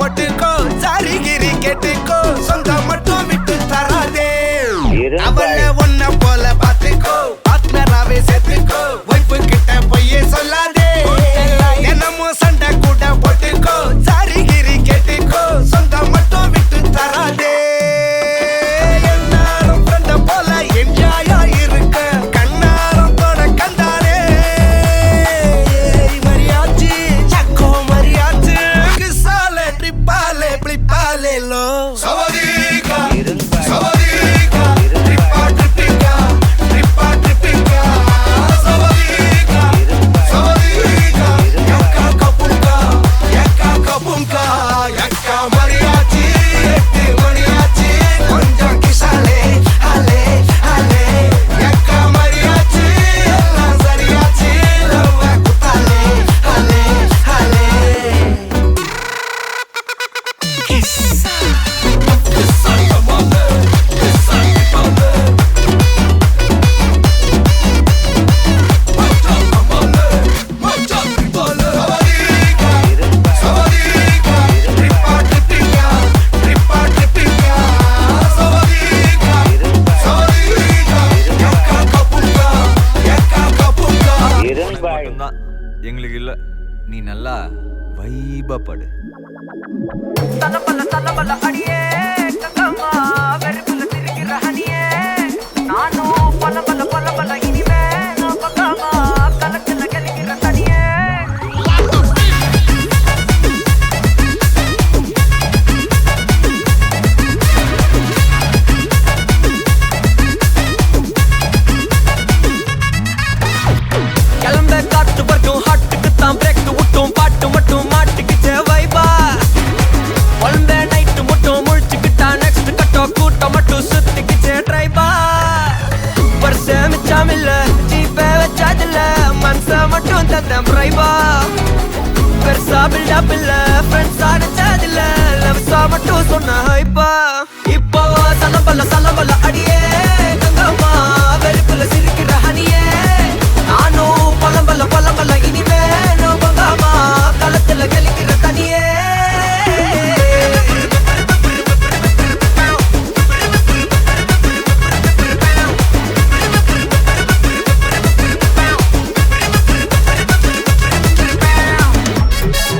போட்டுக்கோ சாரிகிரி கேட்டுக்கோ சொந்தம் மட்டும் விட்டு தராதே அவளை ஒன்ன போல பாத்துக்கோ பார்ட்னராவே சேர்த்துக்கோ வைஃப் கிட்ட பொய்யே சொல்லாதே என்னமோ சண்டை கூட போட்டுக்கோ சாரிகிரி கேட்டுக்கோ சொந்தம் மட்டும் விட்டு தராதே என்னாலும் ஃப்ரெண்ட போல என்ஜாயா இருக்க கண்ணாரம் தொட கண்டாரே மரியாச்சி சக்கோ மரியாச்சி கிசாலே ட்ரிப்பாலே பிளிப்பாலே லோ சவதிகா சவதிகா ட்ரிப்பா ட்ரிப்பிங்கா ட்ரிப்பா ட்ரிப்பிங்கா சவதிகா சவதிகா யக்கா கபுங்கா யக்கா மரியாச்சி எட்டு மணியாச்சி கொஞ்சம் கிசாலே ஹலே ஹலே யக்கா மரியாச்சி எல்லாம் சரியாச்சி லவ்வ குத்தாலே ஹலே ஹலே கிசா கிசா கமாலே கிசா கமாலே மச்சா கமாலே மச்சா கமாலே சவதிகா ட்ரிப்பா ட்ரிப்பிங்கா ட்ரிப்பா ட்ரிப்பிங்கா சவதிகா யக்கா கபுங்கா மட்டும்தான் எங்களுக்கு இல்ல. நீ நல்லா வைபா படு. தலபல அடியே கங்கம்மா வெறுப்புல திரிகிற ஹனியே நானும் பல இனிமே நான் பக்காமா கலத்துல கலிக்கிற தனியே கிளம்ப காத்து வரைக்கும் ஹாட்டுக்கு தான் பிரேக் விட்டும் பாட்டு மட்டும் மாட்டுக்குச்சே வைபா ஒழுந்த நைட்டு மட்டும் முழிச்சுக்கிட்டா நெக்ஸ்ட் கட்டோ கூட்டம் மட்டும் சுத்திக்குச்சே ட்ரைபா வருஷ மிச்சாமில்ல ஜீப்பே வச்சாதில்ல மனச மட்டும் தந்தேன் பிரைபா பெருசா பில்டப் இல்ல ஃப்ரெண்ட்ஸா நினைச்சதில்ல லவ்ஸா மட்டும் சொன்ன ஹைப்பா இப்போ சலம்பல அடியே கங்கம்மா வெறுப்புல சிரிக்கிற ஹனியே நானும் பலம்பல இனிமே நான் பங்காமா களத்துல கலிக்கிற தனியே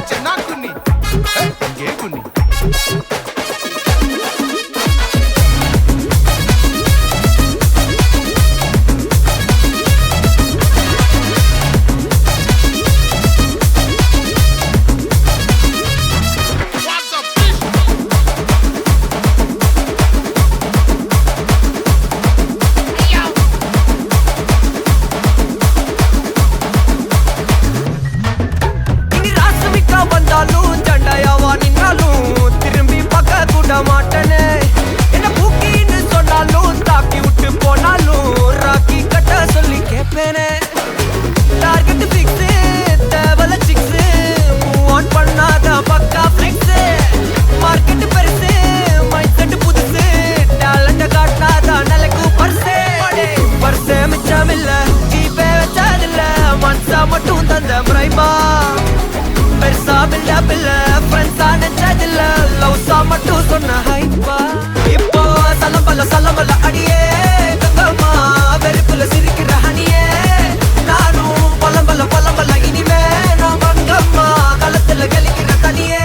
சென்னா குன்னி ஏ குன்னி இனி ராசமிக்கா வந்தாலும் சண்டையாவா நின்னாலும் திரும்பி பார்க்க கூட மாட்டேனே என்ன பூக்கின்னு சொன்னாலும் தாக்கி விட்டு போனாலும் ராக்கி கட்ட சொல்லி கேட்பேனே டார்கெட் ஃபிக்ஸ் தேவல சிக்ஸ் மூவ் ஆன் பண்ணாத பக்கா ஃபிளிக்ஸ் மார்க்கெட் பெருசு மைண்ட் செட் புதுசு டேலண்ட காட்டாத நிலைக்கு பர்சே மிச்சமில்ல ஜீப்பே வச்சதில்ல மனசா மட்டும் தந்த பிரைபா பெருசா பில்டப் இல்ல ஃப்ரெண்ட்ஸா நினைச்சதில்ல லவ்ஸா மட்டும் சொன்ன ஹைப்பா இப்போ சலம்பல அடியே கங்கம்மா வெறுப்புல சிரிக்கிற ஹனியே நானும் பலம்பல இனிமே நான் பங்கம்மா களத்துல கலிக்கிற தனியே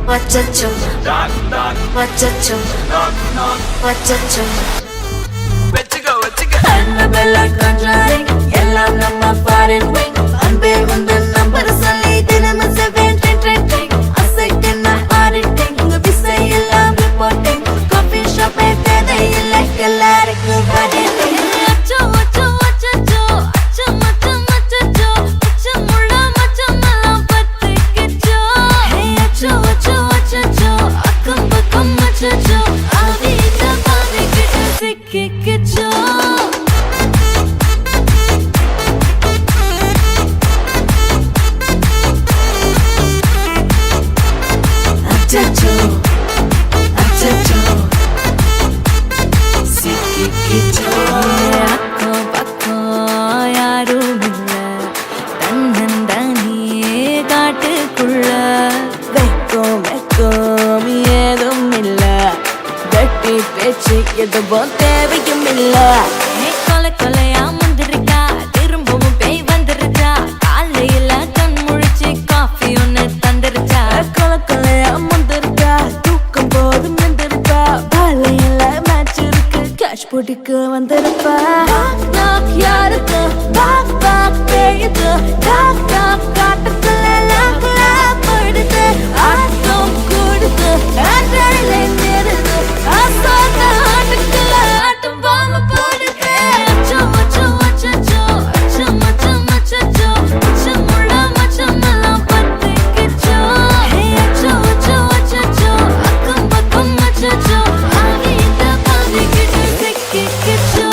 Wachacho, wachacho, wachacho. வெச்சுக்க Annabella conjuring, எல்லாம் நம்ம foreign wing. அன்பே உந்தன் நம்பர் சொல்லி தினமும் 7 அசைக்கென்ன ஆடிட்டிங் உங்க விசை எல்லாம் ரிப்போர்ட்டிங் காஃபி ஷாப் தேவையில்லை எல்லாருக்கும் பதில் அச்சோ அச்சோ அச்சோ அச்சோ மச்சம் அச்சோ அச்சமுள்ள மச்சமெல்லாம் பத்திக்கிச்சோ ஹே அச்சோ அச்சோ அச்சோ அக்கம் பக்கம் அச்சோ ஆதிட்ட பாவி கிட்ட அச்சச்சோ அச்சச்சோ சிக்கிக்கிச்சோ அக்கம் பக்கம் யாரும் இல்ல தன்னந்தனியே காட்டுக்குள்ள வெக்கம் வெக்கம் ஏதும் இல்ல கட்டி பேச்சு எதுவும் தேவையும் இல்ல கொலை கொலையா வந்திருக்கா திரும்பவும் பேய் வந்துருச்சா காலையில கண் முழிச்சு காஃபி ஒன்னு தந்துருச்சா கொலை கொலையா வந்திருக்கா தூக்கம் போதும் வந்திருக்கா காலையில மேட்ச் இருக்கு கேஷ் போட்டுக்கு வந்திருப்பா யாருக்கு பாக் பாக் பேயுது டாக் டாக் காட்டுக்குள்ள லாக்ல படுது ஆட்டம் கூடுது ஆட்டாயில நேருது ஆசாத ஆட்டுக்குள்ள ஆட்டம் பாம போடுது அச்சோ அச்சோ அச்சோ அச்சம் அச்சம் அச்சோ அச்சமுள்ள மச்சமெல்லாம் பத்திக்கிச்சோ அச்சோ அச்சோ அச்சோ அக்கம் பக்கம் அச்சோ ஆகிட்ட பாதிக்கிட்டு சிக்கிக்கிச்சோ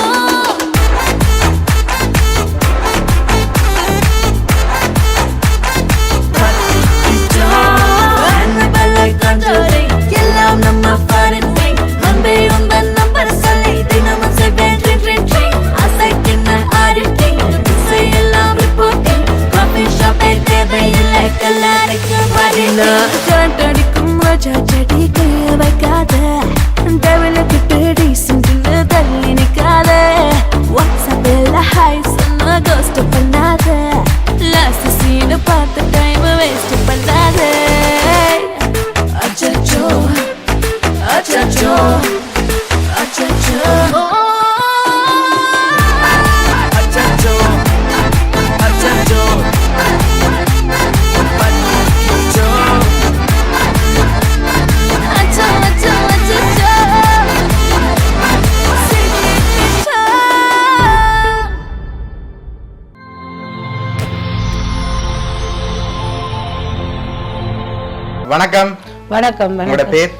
எல்லாம் நம்ம ஃபாரின் விங் அன்பே உந்தன் நம்பர் சொல்லி தினமும் செய்வேன் ட்ரிங் ட்ரிங் ட்ரிங் அசைக்கின்ன ஆடிட்டிங் எல்லாம் ரிப்போர்ட்டிங் காஃபி ஷாப்பே தேவையில்லை கல்லாரைக்கு வரல அடிக்கும் ரோஜா செடி கைய வைக்காத டெவலுக்கிட்டு டீசென்ட்னு தள்ளி நிக்காத வாட்ஸ்அப்பில் ஹாய் சொன்ன கோஸ்ட் பண்ணாத லாஸ்ட் சீன் பார்த்த டைம் வேஸ்ட் பண்ணாத அச்சச்சோ அச்சச்சோ அச்சச்சோ அச்சச்சோ அச்சச்சோ பத்திக்கிச்சோ அச்சோ அச்சோ அச்சச்சோ சிக்கிக்கிச்சோ வணக்கம். வணக்கம் உங்களோட வணக்கம். பேர்?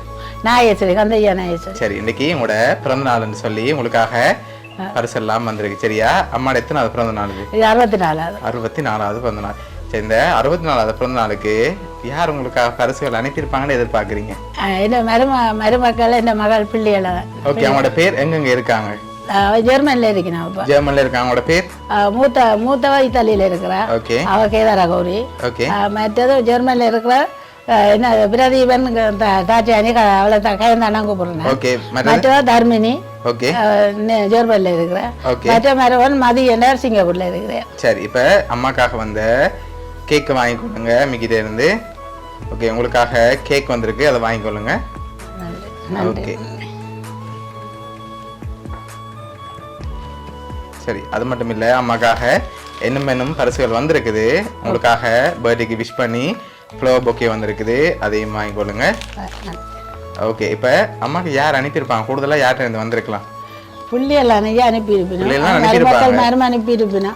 நாயேஸ்வரி கந்தையா நாயேஸ்வரி. சரி, இன்னைக்கு உங்களோட பிறந்த நாள்னு சொல்லி உங்களுக்காக பரிசு எல்லாம் வந்திருக்கு. சரியா? அம்மாவோட எத்தனாவது பிறந்த நாள் இது? இது 64வது. 64வது பிறந்த நாள். சரி, இந்த 64வது பிறந்த நாளுக்கு யார் உங்களுக்காக பரிசுகள் அனுப்பியிருப்பாங்கன்னு எதிர்பார்க்குறீங்க? என்ன மருமக்கள் என்ன மகள் பிள்ளைகள. ஓகே, அவங்களோட பேர் எங்கெங்க இருக்காங்க? ஜெர்மன்ல இருக்கணும். இப்ப ஜெர்மன்ல இருக்காங்க. அவங்களோட பேர்? மூத்தவ இத்தாலியில இருக்கிறா. ஓகே. அவ கேதாரா கௌரி. ஓகே. மற்றது ஜெர்மன்ல இருக்கிற என்ன பிரதீபன் தாச்சானி அவளை கையந்தானா கூப்பிடுறேன். ஓகே. மற்ற தர்மினி. ஓகே. ஜெர்மன்ல இருக்கிறேன். ஓகே. மற்ற மருவன் மதிய சிங்கப்பூர்ல இருக்கிறேன். சரி, இப்ப அம்மாக்காக வந்த கேக் வாங்கி கொடுங்க மிகிட்ட இருந்து. ஓகே, உங்களுக்காக கேக் வந்திருக்கு, அதை வாங்கிக்கொள்ளுங்க. ஓகே. சரி, அது மட்டும் இல்லை, அம்மாக்காக என்னும் பரிசுகள் வந்திருக்குது. உங்களுக்காக பர்த்டேக்கு விஷ் பண்ணி ஃப்ளவர் பொக்கே வந்திருக்குது, அதையும் வாங்கிக்கொள்ளுங்க. ஓகே, இப்போ அம்மாக்கு யார் அனுப்பியிருப்பாங்க? கூடுதலாக யார்கிட்ட இருந்து வந்திருக்கலாம்? புள்ளியெல்லாம் அனுப்பியிருப்பினா அனுப்பியிருப்பினா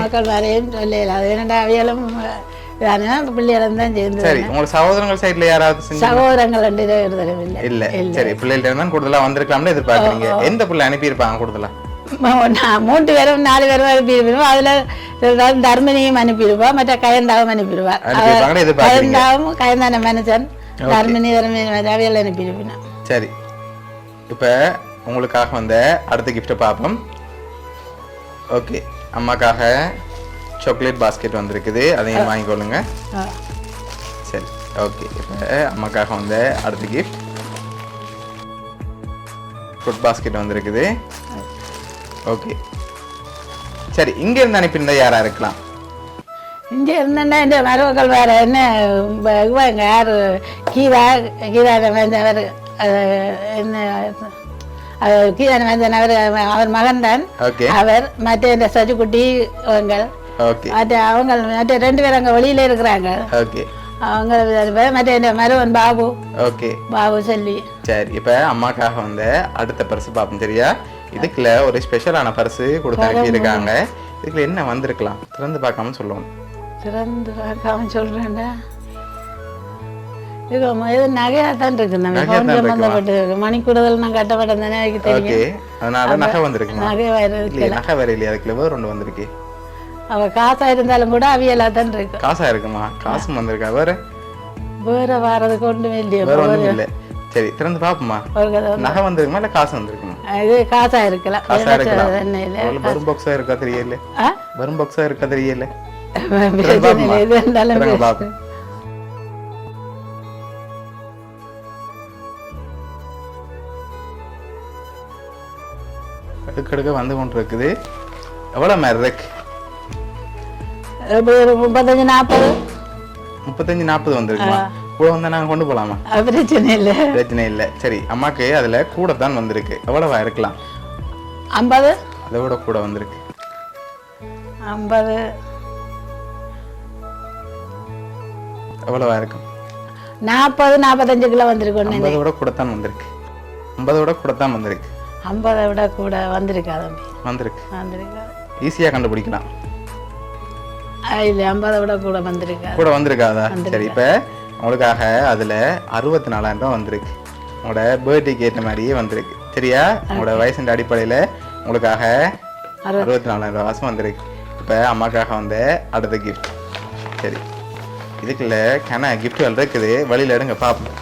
மக்கள் வரையும் சொல்லல. அது என்னடா அவையெல்லாம் பிள்ளைகளும் தான் சேர்ந்து. சரி, உங்க சகோதரங்கள் சைட்ல யாராவது சகோதரங்கள் இல்ல? சரி, பிள்ளைகிட்ட தான் கூடுதலா வந்திருக்கலாம்னு எதிர்பார்க்குறீங்க. எந்த பிள்ளை அனுப்பியிருப்பாங்க கூடுதலா? 3 பேரும் 4 பேரும் அனுப்பியிருப்போம். அதுல தர்மினியும் அனுப்பியிருப்பா, மற்ற கயந்தாவும் அனுப்பிடுவார். கயந்தாவும் கயந்தான மனுஷன் தர்மினி அவையெல்லாம் அனுப்பியிருப்பினா. சரி, இப்ப உங்களுக்காக வந்த அடுத்த கிஃப்ட்டை பார்ப்போம். ஓகே, அம்மாக்காக சாக்லேட் பாஸ்கெட் வந்திருக்குது, அதையும் வாங்கிக்கொள்ளுங்க. சரி, ஓகே. இப்போ அம்மாக்காக வந்த அடுத்த கிஃப்ட் ஃப்ரூட் பாஸ்கெட் வந்திருக்குது. ஓகே, சரி. இங்க இருந்து அனுப்பியிருந்தா யாரா இருக்கலாம்? இங்க இருந்தா இந்த மருமக்கள் வேற என்ன இவங்க யாரு கீதா வேந்தவர் என்ன கீதா வேந்தன் அவர் மகன் தான் அவர். மற்ற இந்த சஜுக்குட்டி மற்ற அவங்க மற்ற 2 பேர் அங்க வெளியில இருக்கிறாங்க. அவங்க மற்ற இந்த மருவன் பாபு. ஓகே, பாபு சொல்லி. சரி, இப்ப அம்மாக்காக வந்த அடுத்த பரிசு பார்ப்போம். சரியா? இதுக்குள்ள ஒரு ஸ்பெஷலான பரிசு கொடுத்து அனுப்பியிருக்காங்க. இதுக்குள்ள என்ன வந்திருக்கலாம்? திறந்து பார்க்காம சொல்லணும். திறந்து பார்க்காம சொல்றேன்டா. இது நகையா தான் இருக்கு. மணிக்கூடுதல் நான் கட்டப்பட்டது எனக்கு தெரியும். அதனால நகை வந்திருக்குமா? நகை வேற இல்லையே, இருக்கலாம். நகை வேற இல்லையா? அதுக்குள்ள வேற ஒன்று வந்திருக்கு. அவ காசா இருந்தாலும் கூட அவியலா தான் இருக்கு. காசா இருக்குமா? காசும் வந்திருக்கா? வேற வேற வாரதுக்கு ஒன்றுமே இல்லையா? வேற ஒன்றும் இல்லை. சரி, திறந்து பாப்போமா? ஒரு கதை நகை வந்திருக்குமா இல்ல காசு வந்திருக்குமா? இது காசா இருக்கலாம். காசா இருக்கலாம். என்ன இல்லை வரும் பாக்ஸா இருக்கா தெரியல. ஆ? வரும் பாக்ஸா இருக்கா தெரியல. பிரச்சனை இல்லை. இது இருந்தாலும் திறங்க பேசு. பாப்போம். அடுக்கடுக்க வந்து கொண்டு இருக்குது. எவ்வளவு மாதிரி இருக்கு? ஒரு 35-40 35-40 வந்திருக்குமா? கூட வந்தா நாங்க கொண்டு போலாமா? பிரச்சனை இல்லை. பிரச்சனை இல்லை. சரி, அம்மாக்கு அதுல கூட தான் வந்திருக்கு. எவ்வளவா இருக்கலாம்? 50 அதை விட கூட வந்திருக்கு. 50 எவ்வளவா இருக்கும்? 40-45 கிலோ வந்திருக்கும். 50 விட கூட தான் வந்திருக்கு. 50 விட கூட தான் வந்திருக்கு. 50 விட கூட வந்திருக்கா தம்பி? வந்திருக்கு. வந்திருக்கா? ஈஸியா கண்டுபிடிக்கலாம். இல்லை, 50 விட கூட வந்திருக்கா? கூட வந்திருக்காதா? சரி, இப்ப உங்களுக்காக அதுல 64,000 வந்திருக்கு. உங்களோட பர்த்டேக்கு ஏற்ற மாதிரியே வந்திருக்கு. சரியா? உங்களோட வயசின் அடிப்படையில உங்களுக்காக 64,000 காசு வந்திருக்கு. இப்ப அம்மாக்காக வந்த அடுத்த கிஃப்ட். சரி, இதுக்குள்ள கன கிஃப்ட்கள் இருக்குது. வழியில எடுங்க பாப்போம்.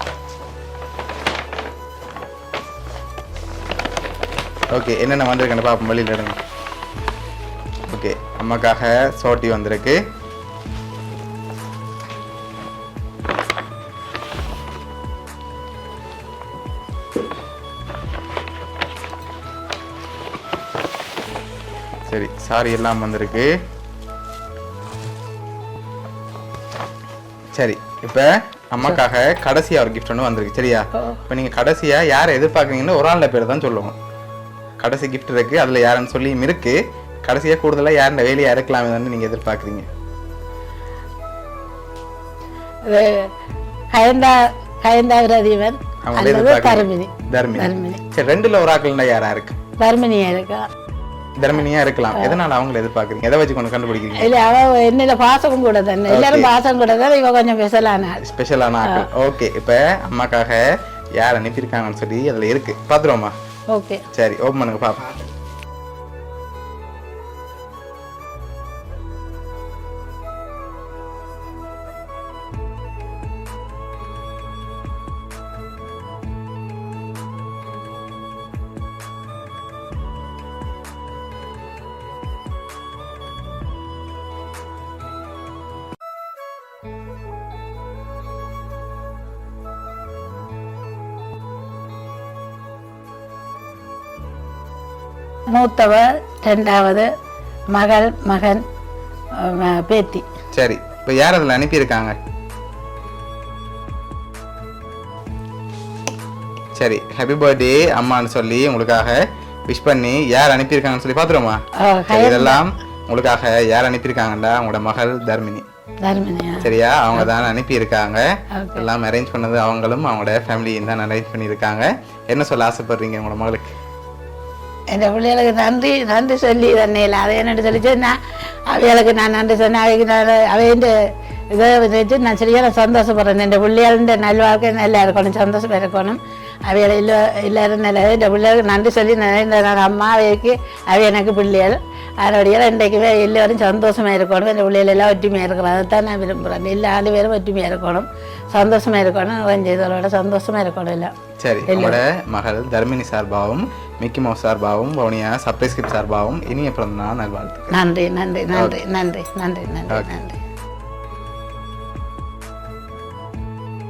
ஓகே, என்னென்ன வந்திருக்குன்னு பாப்போம். வழியில எடுங்க. ஓகே, அம்மாக்காக சோட்டி வந்திருக்கு. சரி, சாரி எல்லாம் வந்திருக்கு. சரி, இப்ப அம்மாக்காக கடைசியா ஒரு கிஃப்ட் ஒன்று வந்திருக்கு. சரியா? இப்ப நீங்க கடைசியா யாரை எதிர்பார்க்குறீங்கன்னு ஒரு ஆளுடைய பேர் தான் சொல்லுவோம். கடைசி கிஃப்ட் இருக்கு, அதுல யாருன்னு சொல்லியும் இருக்கு. கடைசியா கூடுதலா யாருடைய வேலையா இருக்கலாம் நீங்க எதிர்பார்க்குறீங்க? கயந்தாவிரதிவன் தர்மினி. சரி, ரெண்டுல ஒரு ஆட்கள் யாரா இருக்கு? தர்மினியா இருக்கா? தர்மினியா இருக்கலாம். எதனால அவங்களை எதிர்பார்க்குறீங்க? எதை வச்சு கொண்டு கண்டுபிடிக்கிறீங்க? இல்ல, அவ என்னில பாசமும் கூட தானே. எல்லாரும் பாசம் கூட தான். இவ கொஞ்சம் ஸ்பெஷலான ஆட்கள். ஓகே, இப்ப அம்மாக்காக யார் அனுப்பியிருக்காங்கன்னு சொல்லி அதுல இருக்கு. பாத்துருவோமா? ஓகே, சரி, ஓப்பன் பண்ணுங்க பாப்போம். மூத்தவர், 2வது மகள், மகன், பேத்தி. சரி, இப்ப யார் அதுல அனுப்பியிருக்காங்க? சரி, ஹாப்பி பர்த்டே அம்மான்னு சொல்லி உங்களுக்காக விஷ் பண்ணி யார் அனுப்பியிருக்காங்கன்னு சொல்லி பாத்துருவோமா? இதெல்லாம் உங்களுக்காக யார் அனுப்பியிருக்காங்கடா? உங்களோட மகள் தர்மினி. சரியா? அவங்க தான் அனுப்பியிருக்காங்க. எல்லாம் அரேஞ்ச் பண்ணது அவங்களும் அவங்களோட ஃபேமிலியும் தான் அரேஞ்ச் பண்ணியிருக்காங்க. என்ன சொல்ல ஆசைப்படுறீங்க உங்களோட மகளுக்கு? என் பிள்ளைகளுக்கு நன்றி நன்றி சொல்லி தண்ணியில் அதை என்னட்டு சொல்லி சொன்னால் அவைகளுக்கு நான் நன்றி சொன்னேன். அவைக்கு நான் அவையின் இதை வச்சு நான் சரியான சந்தோஷப்படுறேன். என் பிள்ளைகள நல்வாழ்க்கை நல்லா இருக்கணும், சந்தோஷமாக இருக்கணும். அவைகளை எல்லாரும் நல்லா என் பிள்ளைகளுக்கு நன்றி சொல்லி நான் அம்மா அவைக்கு அவை எனக்கு பிள்ளைகள். அதனுடைய இன்றைக்குமே எல்லோரும் சந்தோஷமாக இருக்கணும். என் பிள்ளைகள் எல்லாம் ஒற்றுமையாக இருக்கணும். அதை தான் நான் விரும்புகிறேன். எல்லா 2 பேரும் ஒற்றுமையாக இருக்கணும், சந்தோஷமாக இருக்கணும். இதோட சந்தோஷமாக இருக்கணும் எல்லாம். சரி, உங்களோட மகள் தர்மினி சார்பாகவும் மிக்கி மவுஸ் சார்பாகவும் வவுனியா சர்ப்ரைஸ் கிஃப்ட் சார்பாகவும் இனிய பிறந்த நாள் நல்வாழ்த்துக்கள். நன்றி நன்றி நன்றி நன்றி நன்றி நன்றி நன்றி.